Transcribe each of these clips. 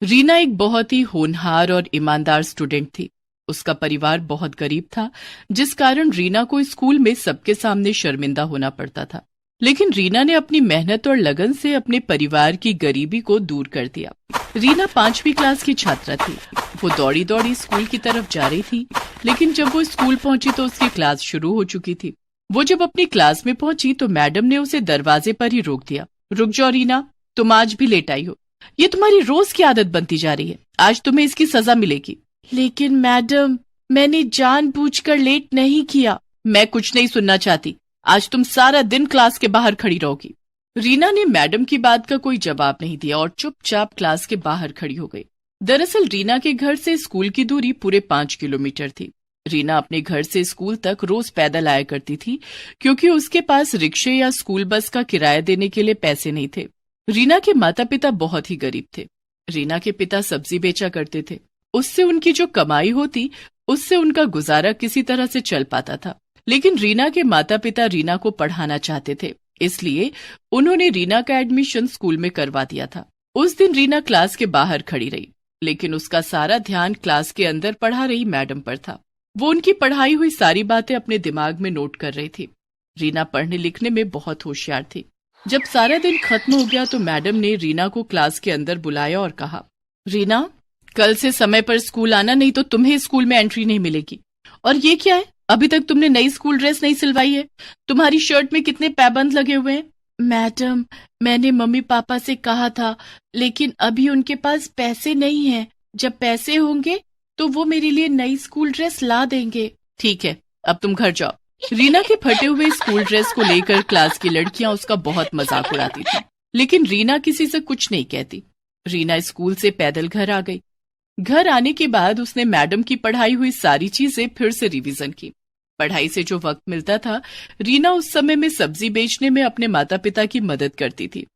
रीना एक बहुत ही होनहार और ईमानदार स्टूडेंट थी। उसका परिवार बहुत गरीब था, जिस कारण रीना को स्कूल में सबके सामने शर्मिंदा होना पड़ता था। लेकिन रीना ने अपनी मेहनत और लगन से अपने परिवार की गरीबी को दूर कर दिया। रीना 5वीं क्लास की छात्रा थी। वो दौड़ी दौड़ी स्कूल की तरफ जा रही थी, लेकिन जब वो स्कूल पहुंची तो उसकी क्लास शुरू हो चुकी थी। वो जब अपनी क्लास में पहुंची तो मैडम ने उसे दरवाजे पर ही रोक दिया। रुक जाओ रीना, तुम आज भी लेट आई हो। ये तुम्हारी रोज की आदत बनती जा रही है। आज तुम्हें इसकी सजा मिलेगी। लेकिन मैडम, मैंने जानबूझकर लेट नहीं किया। मैं कुछ नहीं सुनना चाहती। आज तुम सारा दिन क्लास के बाहर खड़ी रहोगी। रीना ने मैडम की बात का कोई जवाब नहीं दिया और चुपचाप क्लास के बाहर खड़ी हो गई। दरअसल रीना के घर से स्कूल की दूरी पूरे 5 किलोमीटर थी। रीना अपने घर से स्कूल तक रोज पैदल आया करती थी, क्योंकि उसके पास रिक्शे या स्कूल बस का किराया देने के लिए पैसे नहीं थे। रीना के माता पिता बहुत ही गरीब थे। रीना के पिता सब्जी बेचा करते थे। उससे उनकी जो कमाई होती, उससे उनका गुजारा किसी तरह से चल पाता था। लेकिन रीना के माता पिता रीना को पढ़ाना चाहते थे, इसलिए उन्होंने रीना का एडमिशन स्कूल में करवा दिया था। उस दिन रीना क्लास के बाहर खड़ी रही, लेकिन उसका सारा ध्यान क्लास के अंदर पढ़ा रही मैडम पर था। वो उनकी पढ़ाई हुई सारी बातें अपने दिमाग में नोट कर रही थी। रीना पढ़ने लिखने में बहुत होशियार थी। जब सारा दिन खत्म हो गया तो मैडम ने रीना को क्लास के अंदर बुलाया और कहा, रीना, कल से समय पर स्कूल आना, नहीं तो तुम्हें स्कूल में एंट्री नहीं मिलेगी। और ये क्या है, अभी तक तुमने नई स्कूल ड्रेस नहीं सिलवाई है। तुम्हारी शर्ट में कितने पैबंद लगे हुए हैं। मैडम, मैंने मम्मी पापा से कहा था, लेकिन अभी उनके पास पैसे नहीं हैं। जब पैसे होंगे तो वो मेरे लिए नई स्कूल ड्रेस ला देंगे। ठीक है, अब तुम घर जाओ। रीना के फटे हुए स्कूल ड्रेस को लेकर क्लास की लड़कियां उसका बहुत मजाक उड़ाती थी, लेकिन रीना किसी से कुछ नहीं कहती। रीना स्कूल से पैदल घर आ गई। घर आने के बाद उसने मैडम की पढ़ाई हुई सारी चीजें फिर से रिवीजन की। पढ़ाई से जो वक्त मिलता था, रीना उस समय में सब्जी बेचने में अपने माता पिता की मदद करती थी।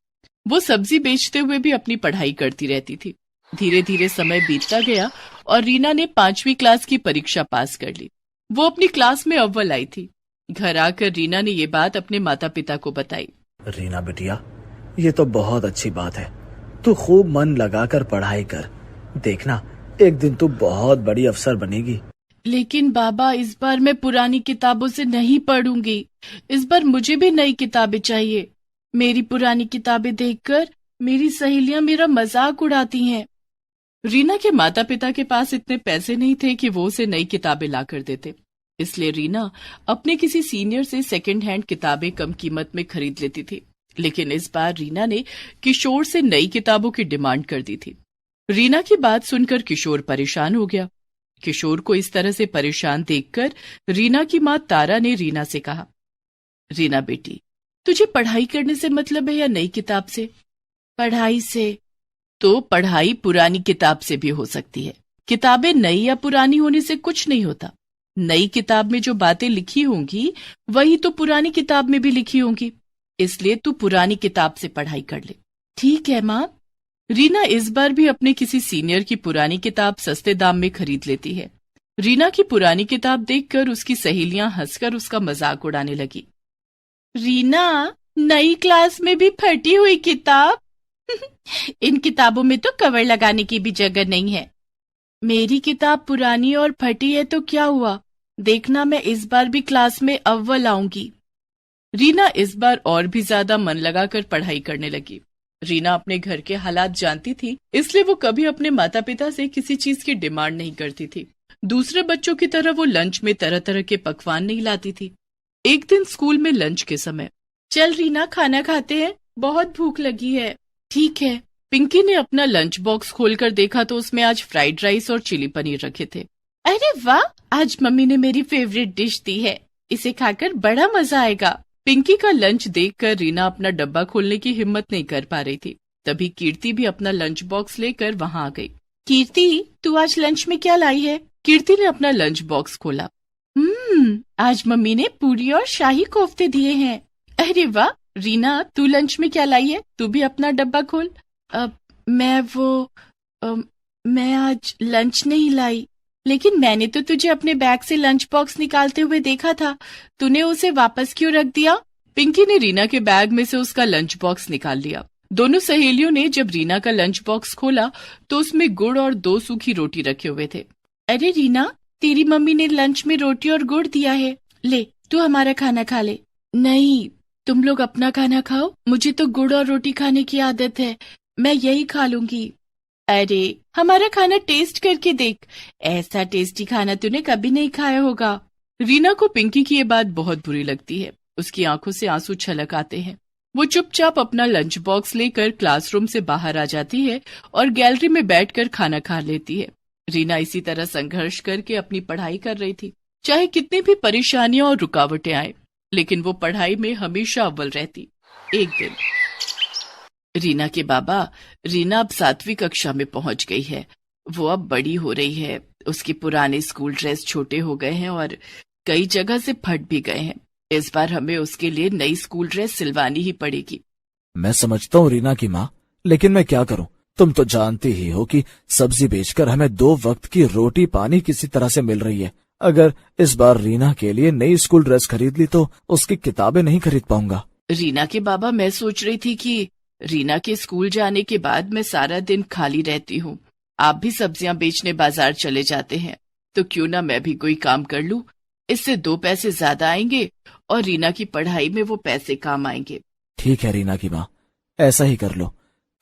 वो सब्जी बेचते हुए भी अपनी पढ़ाई करती रहती थी। धीरे धीरे समय बीतता गया और रीना ने 5वीं क्लास की परीक्षा पास कर ली। वो अपनी क्लास में अव्वल आई थी। घर आकर रीना ने ये बात अपने माता पिता को बताई। रीना बिटिया, ये तो बहुत अच्छी बात है। तू खूब मन लगाकर पढ़ाई कर। देखना, एक दिन तू बहुत बड़ी अफसर बनेगी। लेकिन बाबा, इस बार मैं पुरानी किताबों से नहीं पढ़ूंगी। इस बार मुझे भी नई किताबें चाहिए। मेरी पुरानी किताबें देखकर मेरी सहेलियां मेरा मजाक उड़ाती हैं। रीना के माता पिता के पास इतने पैसे नहीं थे कि वो उसे नई किताबें ला कर देते, इसलिए रीना अपने किसी सीनियर से सेकंड हैंड किताबें कम कीमत में खरीद लेती थी। लेकिन इस बार रीना ने किशोर से नई किताबों की डिमांड कर दी थी। रीना की बात सुनकर किशोर परेशान हो गया। किशोर को इस तरह से परेशान देखकर रीना की मां तारा ने रीना से कहा, रीना बेटी, तुझे पढ़ाई करने से मतलब है या नई किताब से? पढ़ाई से। तो पढ़ाई पुरानी किताब से भी हो सकती है। किताबें नई या पुरानी होने से कुछ नहीं होता। नई किताब में जो बातें लिखी होंगी वही तो पुरानी किताब में भी लिखी होंगी, इसलिए तू पुरानी किताब से पढ़ाई कर ले। ठीक है माँ। रीना इस बार भी अपने किसी सीनियर की पुरानी किताब सस्ते दाम में खरीद लेती है। रीना की पुरानी किताब देखकर उसकी सहेलियां हंसकर उसका मजाक उड़ाने लगी। रीना, नई क्लास में भी फटी हुई किताब? इन किताबों में तो कवर लगाने की भी जगह नहीं है। मेरी किताब पुरानी और फटी है तो क्या हुआ? देखना, मैं इस बार भी क्लास में अव्वल आऊंगी। रीना इस बार और भी ज्यादा मन लगाकर पढ़ाई करने लगी। रीना अपने घर के हालात जानती थी, इसलिए वो कभी अपने माता पिता से किसी चीज की डिमांड नहीं करती थी। दूसरे बच्चों की तरह वो लंच में तरह तरह के पकवान नहीं लाती थी। एक दिन स्कूल में लंच के समय, चल रीना, खाना खाते हैं, बहुत भूख लगी है। ठीक है। पिंकी ने अपना लंच बॉक्स खोलकर देखा तो उसमें आज फ्राइड राइस और चिली पनीर रखे थे। अरे वाह, आज मम्मी ने मेरी फेवरेट डिश दी है, इसे खाकर बड़ा मजा आएगा। पिंकी का लंच देखकर रीना अपना डब्बा खोलने की हिम्मत नहीं कर पा रही थी। तभी कीर्ति भी अपना लंच बॉक्स लेकर वहां आ गई। कीर्ति, तू आज लंच में क्या लाई है? कीर्ति ने अपना लंच बॉक्स खोला। आज मम्मी ने पूरी और शाही कोफ्ते दिए हैं। अरे वाह। रीना, तू लंच में क्या लाई है? तू भी अपना डब्बा खोल। मैं आज लंच नहीं लाई। लेकिन मैंने तो तुझे अपने बैग से लंच बॉक्स निकालते हुए देखा था, तूने उसे वापस क्यों रख दिया? पिंकी ने रीना के बैग में से उसका लंच बॉक्स निकाल लिया। दोनों सहेलियों ने जब रीना का लंच बॉक्स खोला तो उसमें गुड़ और 2 सूखी रोटी रखे हुए थे। अरे रीना, तेरी मम्मी ने लंच में रोटी और गुड़ दिया है, ले तू हमारा खाना खा ले। नहीं, तुम लोग अपना खाना खाओ, मुझे तो गुड़ और रोटी खाने की आदत है, मैं यही खा लूंगी। अरे हमारा खाना टेस्ट करके देख, ऐसा टेस्टी खाना तूने कभी नहीं खाया होगा। रीना को पिंकी की ये बात बहुत बुरी लगती है। उसकी आंखों से आंसू छलक आते हैं। वो चुपचाप अपना लंच बॉक्स लेकर क्लासरूम से बाहर आ जाती है और गैलरी में बैठकर खाना खा लेती है। रीना इसी तरह संघर्ष करके अपनी पढ़ाई कर रही थी। चाहे कितनी भी परेशानियां और रुकावटें आए, लेकिन वो पढ़ाई में हमेशा अव्वल रहती। एक दिन रीना के बाबा, रीना अब 7वीं कक्षा में पहुंच गई है, वो अब बड़ी हो रही है, उसके पुराने स्कूल ड्रेस छोटे हो गए हैं और कई जगह से फट भी गए हैं। इस बार हमें उसके लिए नई स्कूल ड्रेस सिलवानी ही पड़ेगी। मैं समझता हूँ रीना की माँ, लेकिन मैं क्या करूँ? तुम तो जानती ही हो कि सब्जी बेचकर हमें 2 वक्त की रोटी पानी किसी तरह से मिल रही है। अगर इस बार रीना के लिए नई स्कूल ड्रेस खरीद ली तो उसकी किताबें नहीं खरीद पाऊंगा। रीना के बाबा, मैं सोच रही थी कि रीना के स्कूल जाने के बाद मैं सारा दिन खाली रहती हूँ, आप भी सब्जियां बेचने बाजार चले जाते हैं, तो क्यों ना मैं भी कोई काम कर लूं, इससे 2 पैसे ज्यादा आएंगे और रीना की पढ़ाई में वो पैसे काम आएंगे। ठीक है रीना की माँ, ऐसा ही कर लो।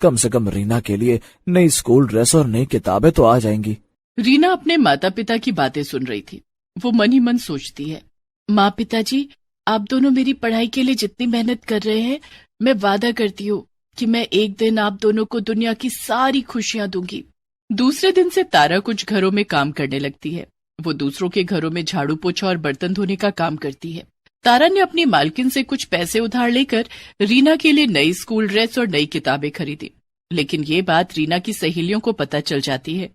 कम से कम रीना के लिए नई स्कूल ड्रेस और नई किताबें तो आ जाएंगी। रीना अपने माता पिता की बातें सुन रही थी। वो मन ही मन सोचती है, माँ पिताजी, आप दोनों मेरी पढ़ाई के लिए जितनी मेहनत कर रहे हैं, मैं वादा करती हूँ कि मैं एक दिन आप दोनों को दुनिया की सारी खुशियां दूंगी। दूसरे दिन से तारा कुछ घरों में काम करने लगती है। वो दूसरों के घरों में झाड़ू पोछा और बर्तन धोने का काम करती है। तारा ने अपनी मालकिन से कुछ पैसे उधार लेकर रीना के लिए नई स्कूल ड्रेस और नई किताबें खरीदी। लेकिन ये बात रीना की सहेलियों को पता चल जाती है,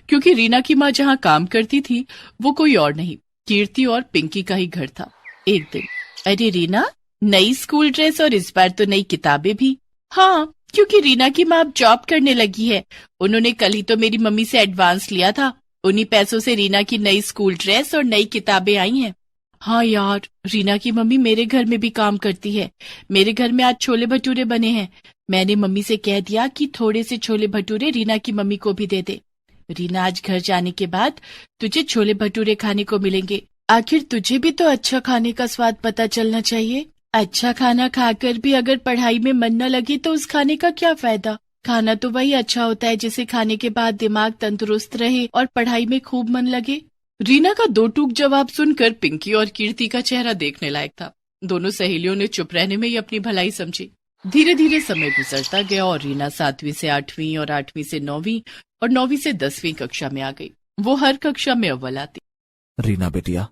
क्योंकि रीना की माँ जहाँ काम करती थी वो कोई और नहीं, कीर्ति और पिंकी का ही घर था। एक दिन, अरे रीना, नई स्कूल ड्रेस और इस बार तो नई किताबें भी। हाँ, क्योंकि रीना की माँ अब जॉब करने लगी है, उन्होंने कल ही तो मेरी मम्मी से एडवांस लिया था, उन्हीं पैसों से रीना की नई स्कूल ड्रेस और नई किताबें आई हैं। हाँ यार, रीना की मम्मी मेरे घर में भी काम करती है, मेरे घर में आज छोले भटूरे बने हैं, मैंने मम्मी से कह दिया कि थोड़े से छोले भटूरे रीना की मम्मी को भी दे दे। रीना, आज घर जाने के बाद तुझे छोले भटूरे खाने को मिलेंगे। आखिर तुझे भी तो अच्छा खाने का स्वाद पता चलना चाहिए। अच्छा खाना खाकर भी अगर पढ़ाई में मन न लगे तो उस खाने का क्या फायदा। खाना तो वही अच्छा होता है जिसे खाने के बाद दिमाग तंदुरुस्त रहे और पढ़ाई में खूब मन लगे। रीना का 2 टूक जवाब सुनकर पिंकी और कीर्ति का चेहरा देखने लायक था। दोनों सहेलियों ने चुप रहने में ही अपनी भलाई समझी। धीरे धीरे समय गुजरता गया और रीना 7वीं से 8वीं और 8वीं से 9वीं और 9वीं से 10वीं कक्षा में आ गई। वो हर कक्षा में अव्वल आती। रीना बेटिया,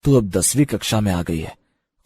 तू अब 10वीं कक्षा में आ गई है,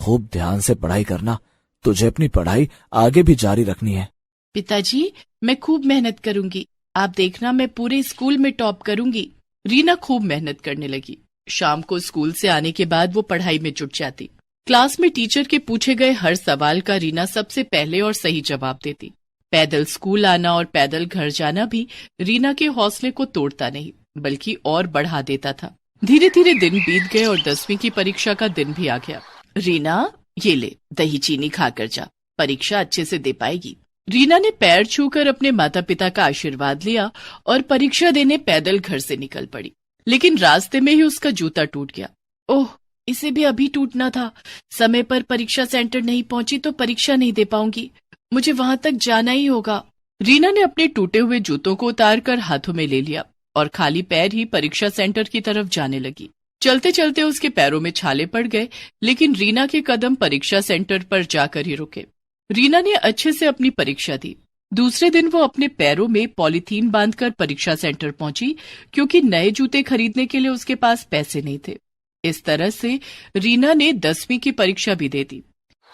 खूब ध्यान से पढ़ाई करना, तुझे अपनी पढ़ाई आगे भी जारी रखनी है। पिताजी, मैं खूब मेहनत करूंगी, आप देखना मैं पूरे स्कूल में टॉप करूंगी। रीना खूब मेहनत करने लगी। शाम को स्कूल से आने के बाद वो पढ़ाई में जुट जाती। क्लास में टीचर के पूछे गए हर सवाल का रीना सबसे पहले और सही जवाब देती। पैदल स्कूल आना और पैदल घर जाना भी रीना के हौसले को तोड़ता नहीं, बल्कि और बढ़ा देता था। धीरे धीरे दिन बीत गए और 10वीं की परीक्षा का दिन भी आ गया। रीना, ये ले, दही चीनी खाकर जा, परीक्षा अच्छे से दे पाएगी। रीना ने पैर छूकर अपने माता पिता का आशीर्वाद लिया और परीक्षा देने पैदल घर से निकल पड़ी। लेकिन रास्ते में ही उसका जूता टूट गया। ओह, इसे भी अभी टूटना था। समय पर परीक्षा सेंटर नहीं पहुंची तो परीक्षा नहीं दे पाऊंगी, मुझे वहां तक जाना ही होगा। रीना ने अपने टूटे हुए जूतों को उतारकर हाथों में ले लिया और खाली पैर ही परीक्षा सेंटर की तरफ जाने लगी। चलते चलते उसके पैरों में छाले पड़ गए, लेकिन रीना के कदम परीक्षा सेंटर पर जाकर ही रुके। रीना ने अच्छे से अपनी परीक्षा दी। दूसरे दिन वो अपने पैरों में पॉलीथीन बांधकर परीक्षा सेंटर पहुंची, क्योंकि नए जूते खरीदने के लिए उसके पास पैसे नहीं थे। इस तरह से रीना ने 10वीं की परीक्षा भी दे दी।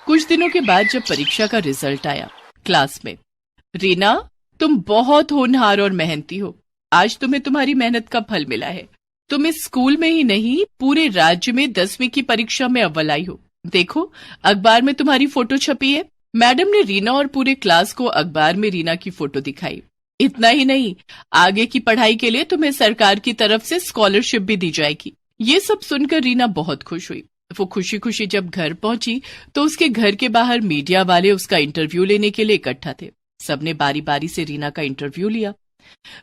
कुछ दिनों के बाद जब परीक्षा का रिजल्ट आया, क्लास में, रीना, तुम बहुत होनहार और मेहनती हो, आज तुम्हें तुम्हारी मेहनत का फल मिला है। तुम इस स्कूल में ही नहीं, पूरे राज्य में 10वीं की परीक्षा में अव्वल आई हो। देखो, अखबार में तुम्हारी फोटो छपी है। मैडम ने रीना और पूरे क्लास को अखबार में रीना की फोटो दिखाई। इतना ही नहीं, आगे की पढ़ाई के लिए तुम्हें सरकार की तरफ से स्कॉलरशिप भी दी जाएगी। ये सब सुनकर रीना बहुत खुश हुई। वो खुशी खुशी जब घर पहुंची तो उसके घर के बाहर मीडिया वाले उसका इंटरव्यू लेने के लिए इकट्ठा थे। सबने बारी बारी से रीना का इंटरव्यू लिया।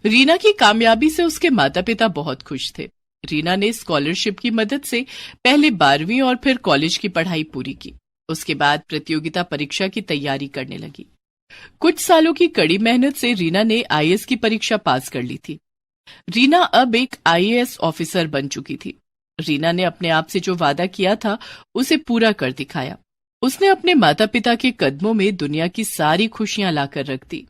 रीना की कामयाबी से उसके माता पिता बहुत खुश थे। रीना ने स्कॉलरशिप की मदद से पहले 12वीं और फिर कॉलेज की पढ़ाई पूरी की। उसके बाद प्रतियोगिता परीक्षा की तैयारी करने लगी। कुछ सालों की कड़ी मेहनत से रीना ने आईएएस की परीक्षा पास कर ली थी। रीना अब एक आईएएस ऑफिसर बन चुकी थी। रीना ने अपने आप से जो वादा किया था उसे पूरा कर दिखाया। उसने अपने माता पिता के कदमों में दुनिया की सारी खुशियां लाकर रख दी।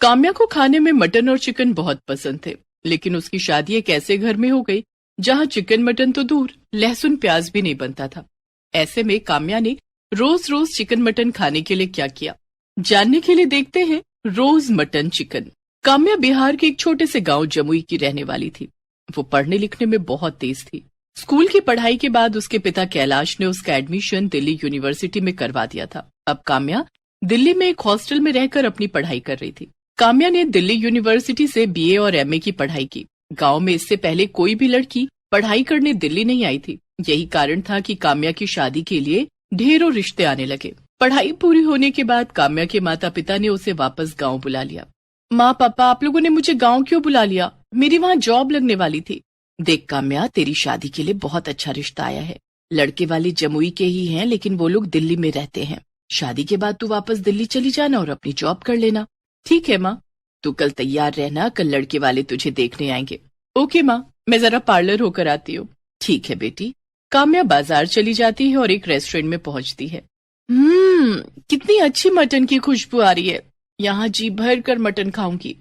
काम्या को खाने में मटन और चिकन बहुत पसंद थे, लेकिन उसकी शादी एक ऐसे घर में हो गई जहां चिकन मटन तो दूर, लहसुन प्याज भी नहीं बनता था। ऐसे में काम्या ने रोज रोज चिकन मटन खाने के लिए क्या किया, जानने के लिए देखते हैं रोज मटन चिकन। काम्या बिहार के एक छोटे से गांव जमुई की रहने वाली थी। वो पढ़ने लिखने में बहुत तेज थी। स्कूल की पढ़ाई के बाद उसके पिता कैलाश ने उसका एडमिशन दिल्ली यूनिवर्सिटी में करवा दिया था। अब काम्या दिल्ली में एक हॉस्टल में रहकर अपनी पढ़ाई कर रही थी। काम्या ने दिल्ली यूनिवर्सिटी से बीए और एमए की पढ़ाई की। गांव में इससे पहले कोई भी लड़की पढ़ाई करने दिल्ली नहीं आई थी। यही कारण था कि काम्या की शादी के लिए ढेरों रिश्ते आने लगे। पढ़ाई पूरी होने के बाद काम्या के माता पिता ने उसे वापस गांव बुला लिया। माँ पापा, आप लोगों ने मुझे गांव क्यों बुला लिया? मेरी वहाँ जॉब लगने वाली थी। देख काम्या, तेरी शादी के लिए बहुत अच्छा रिश्ता आया है। लड़के वाले जमुई के ही हैं, लेकिन वो लोग दिल्ली में रहते हैं। शादी के बाद तू वापस दिल्ली चली जाना और अपनी जॉब कर लेना। ठीक है माँ, तू कल तैयार रहना, कल लड़के वाले तुझे देखने आएंगे। ओके माँ, मैं जरा पार्लर होकर आती हूँ। ठीक है बेटी। काम्या बाजार चली जाती है और एक रेस्टोरेंट में पहुंचती है। कितनी अच्छी मटन की खुशबू आ रही है। यहाँ जी भर कर मटन खाऊंगी।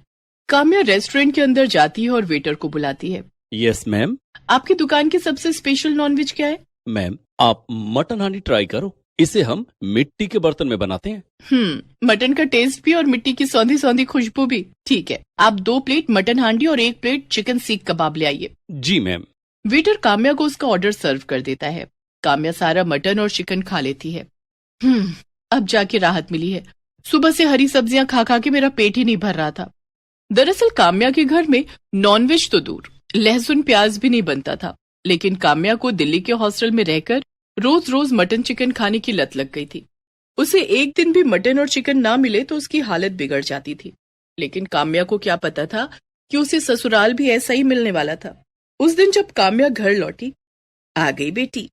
काम्या रेस्टोरेंट के अंदर जाती है और वेटर को बुलाती है। Yes ma'am. आपकी दुकान की सबसे स्पेशल नॉनवेज क्या है? मैम, आप मटन हांडी ट्राई करो। इसे हम मिट्टी के बर्तन में बनाते हैं। मटन का टेस्ट भी और मिट्टी की सौंधी सौंधी खुशबू भी। ठीक है, आप 2 प्लेट मटन हांडी और 1 प्लेट चिकन सीख कबाब ले आइए। जी मैम। वेटर काम्या को उसका ऑर्डर सर्व कर देता है। काम्या सारा मटन और चिकन खा लेती है। अब जाके राहत मिली है। सुबह से हरी सब्जियां खा खा के मेरा पेट ही नहीं भर रहा था। दरअसल काम्या के घर में नॉनवेज तो दूर, लहसुन प्याज भी नहीं बनता था। लेकिन काम्या को दिल्ली के हॉस्टल में रहकर रोज रोज मटन चिकन खाने की लत लग गई थी। उसे एक दिन भी मटन और चिकन ना मिले तो उसकी हालत बिगड़ जाती थी। लेकिन काम्या को क्या पता था कि उसे ससुराल भी ऐसा ही मिलने वाला था। उस दिन जब काम्या घर लौटी, आ गई बेटी?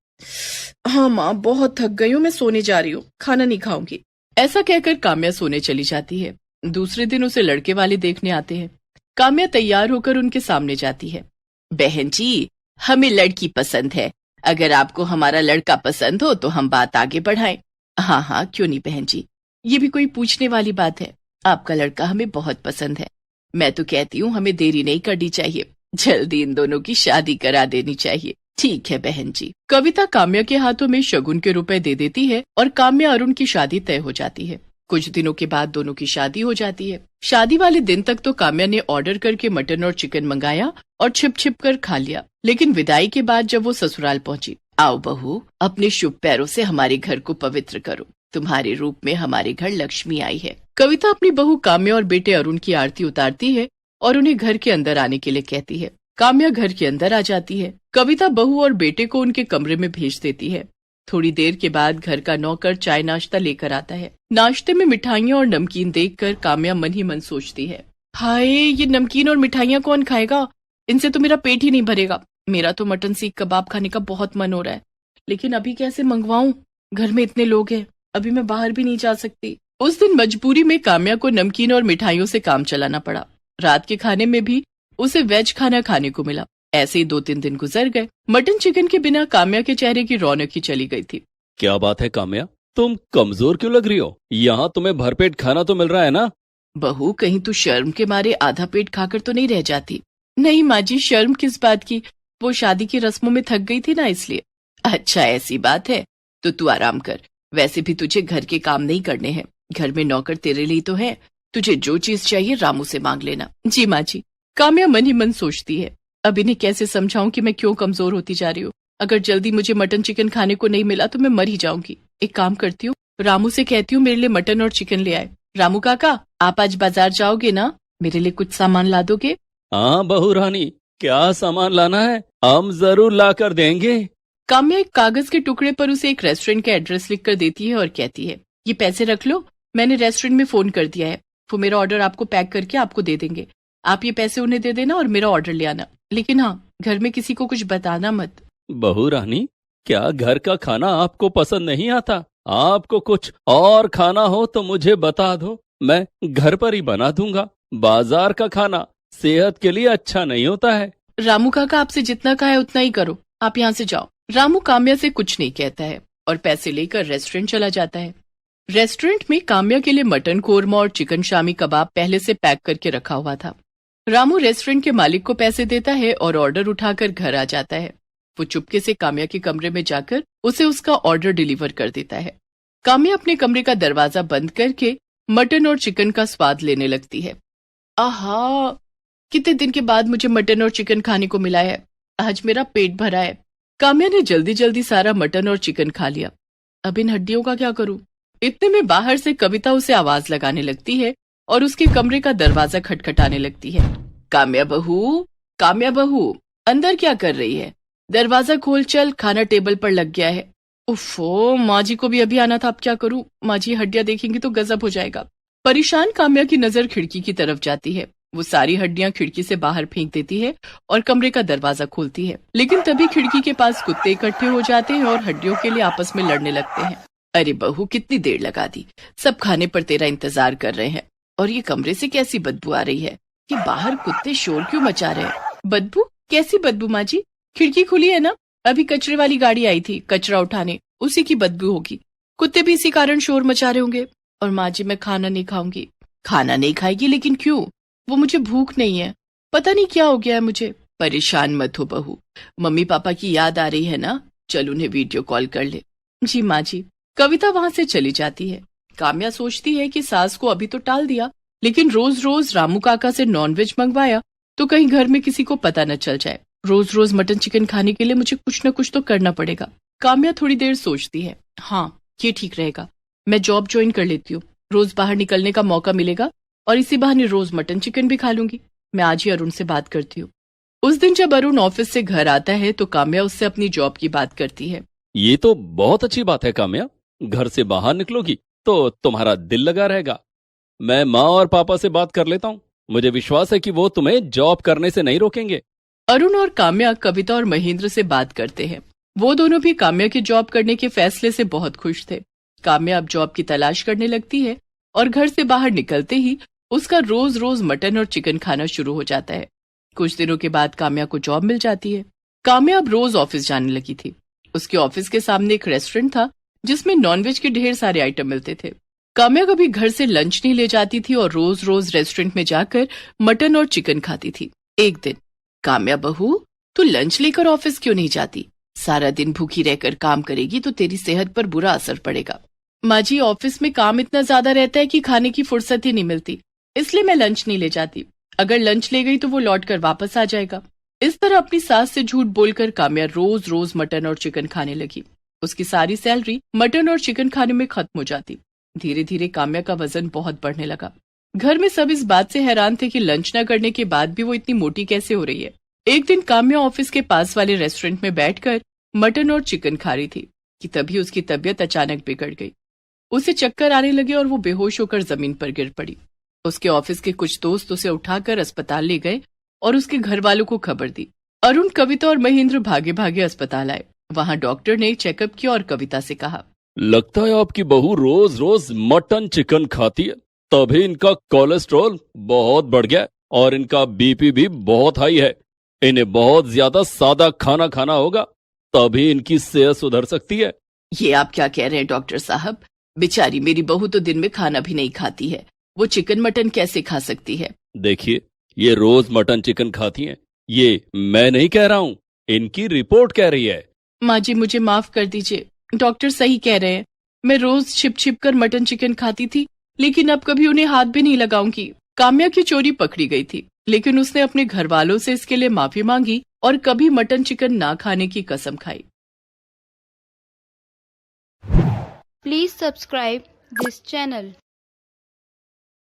हाँ माँ, बहुत थक गई हूँ, मैं सोने जा रही हूँ, खाना नहीं खाऊंगी। ऐसा कहकर काम्या सोने चली जाती है। दूसरे दिन उसे लड़के वाले देखने आते हैं। काम्या तैयार होकर उनके सामने जाती है। बहन जी, हमें लड़की पसंद है। अगर आपको हमारा लड़का पसंद हो तो हम बात आगे बढ़ाएं। हाँ हाँ, क्यों नहीं बहन जी, ये भी कोई पूछने वाली बात है। आपका लड़का हमें बहुत पसंद है। मैं तो कहती हूँ हमें देरी नहीं करनी चाहिए, जल्दी इन दोनों की शादी करा देनी चाहिए। ठीक है बहन जी। कविता काम्या के हाथों में शगुन के रुपए दे देती है और काम्या अरुण की शादी तय हो जाती है। कुछ दिनों के बाद दोनों की शादी हो जाती है। शादी वाले दिन तक तो काम्या ने ऑर्डर करके मटन और चिकन मंगाया और छिप छिप कर खा लिया। लेकिन विदाई के बाद जब वो ससुराल पहुंची, आओ बहू, अपने शुभ पैरों से हमारे घर को पवित्र करो। तुम्हारे रूप में हमारे घर लक्ष्मी आई है। कविता अपनी बहू काम्या और बेटे अरुण की आरती उतारती है और उन्हें घर के अंदर आने के लिए कहती है। काम्या घर के अंदर आ जाती है। कविता बहू और बेटे को उनके कमरे में भेज देती है। थोड़ी देर के बाद घर का नौकर चाय नाश्ता लेकर आता है। नाश्ते में मिठाइयाँ और नमकीन देखकर काम्या मन ही मन सोचती है, हाय, ये नमकीन और मिठाइयाँ कौन खाएगा? इनसे तो मेरा पेट ही नहीं भरेगा। मेरा तो मटन सीख कबाब खाने का बहुत मन हो रहा है, लेकिन अभी कैसे मंगवाऊं? घर में इतने लोग हैं, अभी मैं बाहर भी नहीं जा सकती। उस दिन मजबूरी में काम्या को नमकीन और मिठाइयों से काम चलाना पड़ा। रात के खाने में भी उसे वेज खाना खाने को मिला। ऐसे ही 2-3 दिन गुजर गए। मटन चिकन के बिना काम्या के चेहरे की रौनक ही चली गई थी। क्या बात है काम्या, तुम कमजोर क्यों लग रही हो? यहाँ तुम्हें भरपेट खाना तो मिल रहा है ना? बहू, कहीं तू शर्म के मारे आधा पेट खाकर तो नहीं रह जाती? नहीं माँ जी, शर्म किस बात की, वो शादी की रस्मों में थक गई थी ना, इसलिए। अच्छा ऐसी बात है, तो तू आराम कर। वैसे भी तुझे घर के काम नहीं करने हैं, घर में नौकर तेरे लिए तो है। तुझे जो चीज चाहिए रामू से मांग लेना। जी माँ जी। काम्या मन ही मन सोचती है, अब इन्हें कैसे समझाऊं कि मैं क्यों कमजोर होती जा रही हूँ। अगर जल्दी मुझे मटन चिकन खाने को नहीं मिला तो मैं मर ही जाऊंगी। एक काम करती हूँ, रामू से कहती हूँ मेरे लिए मटन और चिकन ले आए। रामू काका, आप आज बाजार जाओगे ना? मेरे लिए कुछ सामान ला दोगे? हाँ बहू रानी, क्या सामान लाना है? हम जरूर ला कर देंगे। काम्या एक कागज के टुकड़े पर उसे एक रेस्टोरेंट का एड्रेस लिखकर देती है और कहती है, ये पैसे रख लो, मैंने रेस्टोरेंट में फोन कर दिया है, वो मेरा ऑर्डर आपको पैक करके आपको दे देंगे। आप ये पैसे उन्हें दे देना और मेरा ऑर्डर ले आना, लेकिन हाँ, घर में किसी को कुछ बताना मत। बहू रानी, क्या घर का खाना आपको पसंद नहीं आता? आपको कुछ और खाना हो तो मुझे बता दो, मैं घर पर ही बना दूंगा। बाजार का खाना सेहत के लिए अच्छा नहीं होता है। रामू काका आपसे जितना कहा है उतना ही करो, आप यहाँ से जाओ। रामू काम्या से कुछ नहीं कहता है और पैसे लेकर रेस्टोरेंट चला जाता है। रेस्टोरेंट में काम्या के लिए मटन कोरमा और चिकन शामी कबाब पहले से पैक करके रखा हुआ था। रामू रेस्टोरेंट के मालिक को पैसे देता है और ऑर्डर उठाकर घर आ जाता है। वो चुपके से काम्या के कमरे में जाकर उसे उसका ऑर्डर डिलीवर कर देता है। काम्या अपने कमरे का दरवाजा बंद करके मटन और चिकन का स्वाद लेने लगती है। आहा, कितने दिन के बाद मुझे मटन और चिकन खाने को मिला है, आज मेरा पेट भरा है। काम्या ने जल्दी जल्दी सारा मटन और चिकन खा लिया। अब इन हड्डियों का क्या करूं? इतने में बाहर से कविता उसे आवाज लगाने लगती है और उसके कमरे का दरवाजा खटखटाने लगती है। काम्या बहू, काम्या बहू, अंदर क्या कर रही है? दरवाजा खोल चल, खाना टेबल पर लग गया है। उफ़ो, माँ जी को भी अभी आना था, अब क्या करूं? माँ जी हड्डियां देखेंगी तो गजब हो जाएगा। परेशान काम्या की नजर खिड़की की तरफ जाती है। वो सारी हड्डियां खिड़की से बाहर फेंक देती है और कमरे का दरवाजा खोलती है, लेकिन तभी खिड़की के पास कुत्ते इकट्ठे हो जाते हैं और हड्डियों के लिए आपस में लड़ने लगते हैं। अरे बहू, कितनी देर लगा दी, सब खाने पर तेरा इंतजार कर रहे हैं और ये कमरे से कैसी बदबू आ रही है कि बाहर कुत्ते शोर क्यों मचा रहे हैं? बदबू? कैसी बदबू माँ जी? खिड़की खुली है ना, अभी कचरे वाली गाड़ी आई थी कचरा उठाने, उसी की बदबू होगी। कुत्ते भी इसी कारण शोर मचा रहे होंगे। और माँ जी, मैं खाना नहीं खाऊंगी। खाना नहीं खाएगी? लेकिन क्यों? वो मुझे भूख नहीं है, पता नहीं क्या हो गया है मुझे। परेशान मत हो बहू, मम्मी पापा की याद आ रही है ना, चल उन्हें वीडियो कॉल कर ले। जी माँ जी। कविता वहां से चली जाती है। काम्या सोचती है कि सास को अभी तो टाल दिया, लेकिन रोज रोज रामू काका से नॉनवेज मंगवाया तो कहीं घर में किसी को पता न चल जाए। रोज रोज मटन चिकन खाने के लिए मुझे कुछ न कुछ तो करना पड़ेगा। काम्या थोड़ी देर सोचती है, हाँ ये ठीक रहेगा, मैं जॉब ज्वाइन कर लेती हूँ, रोज बाहर निकलने का मौका मिलेगा और इसी बहाने रोज मटन चिकन भी खा लूंगी। मैं आज ही अरुण से बात करती हूँ। उस दिन जब अरुण ऑफिस से घर आता है तो काम्या उससे अपनी जॉब की बात करती है। ये तो बहुत अच्छी बात है काम्या, घर से बाहर निकलोगी तो तुम्हारा दिल लगा रहेगा। मैं माँ और पापा से बात कर लेता हूँ, मुझे विश्वास है कि वो तुम्हें जॉब करने से नहीं रोकेंगे। अरुण और काम्या कविता और महेंद्र से बात करते हैं। वो दोनों भी काम्या के जॉब करने के फैसले से बहुत खुश थे। काम्या अब जॉब की तलाश करने लगती है और घर से बाहर निकलते ही उसका रोज रोज मटन और चिकन खाना शुरू हो जाता है। कुछ दिनों के बाद काम्या को जॉब मिल जाती है। काम्या अब रोज ऑफिस जाने लगी थी। उसके ऑफिस के सामने एक रेस्टोरेंट था जिसमें नॉनवेज के ढेर सारे आइटम मिलते थे। काम्या कभी घर से लंच नहीं ले जाती थी और रोज रोज रेस्टोरेंट में जाकर मटन और चिकन खाती थी। एक दिन, काम्या बहू, तू लंच लेकर ऑफिस क्यों नहीं जाती? सारा दिन भूखी रहकर काम करेगी तो तेरी सेहत पर बुरा असर पड़ेगा। माँ जी, ऑफिस में काम इतना ज्यादा रहता है कि खाने की फुर्सत ही नहीं मिलती, इसलिए मैं लंच नहीं ले जाती। अगर लंच ले गई तो वो लौट कर वापस आ जाएगा। इस तरह अपनी सास से झूठ बोलकर काम्या रोज रोज मटन और चिकन खाने लगी। उसकी सारी सैलरी मटन और चिकन खाने में खत्म हो जाती। धीरे धीरे काम्या का वजन बहुत बढ़ने लगा। घर में सब इस बात से हैरान थे कि लंच न करने के बाद भी वो इतनी मोटी कैसे हो रही है। एक दिन काम्या ऑफिस के पास वाले रेस्टोरेंट में बैठकर मटन और चिकन खा रही थी कि तभी उसकी तबीयत अचानक बिगड़ गई। उसे चक्कर आने लगे और वो बेहोश होकर जमीन पर गिर पड़ी। उसके ऑफिस के कुछ दोस्त उसे उठाकर अस्पताल ले गए और उसके घर वालों को खबर दी। अरुण, कविता और महेंद्र भागे भागे अस्पताल आए। वहां डॉक्टर ने चेकअप किया और कविता से कहा, लगता है आपकी बहू रोज रोज मटन चिकन खाती है, तभी इनका कोलेस्ट्रॉल बहुत बढ़ गया और इनका बीपी भी बहुत हाई है। इन्हें बहुत ज्यादा सादा खाना खाना होगा, तभी इनकी सेहत सुधर सकती है। ये आप क्या कह रहे हैं डॉक्टर साहब? बेचारी मेरी बहू तो दिन में खाना भी नहीं खाती है, वो चिकन मटन कैसे खा सकती है? देखिए, ये रोज मटन चिकन खाती हैं, ये मैं नहीं कह रहा हूँ, इनकी रिपोर्ट कह रही है। माँ जी, मुझे माफ कर दीजिए, डॉक्टर सही कह रहे हैं। मैं रोज छिप छिप कर मटन चिकन खाती थी, लेकिन अब कभी उन्हें हाथ भी नहीं लगाऊंगी। काम्या की चोरी पकड़ी गई थी, लेकिन उसने अपने घर वालों से इसके लिए माफी मांगी और कभी मटन चिकन ना खाने की कसम खाई। Please subscribe this channel.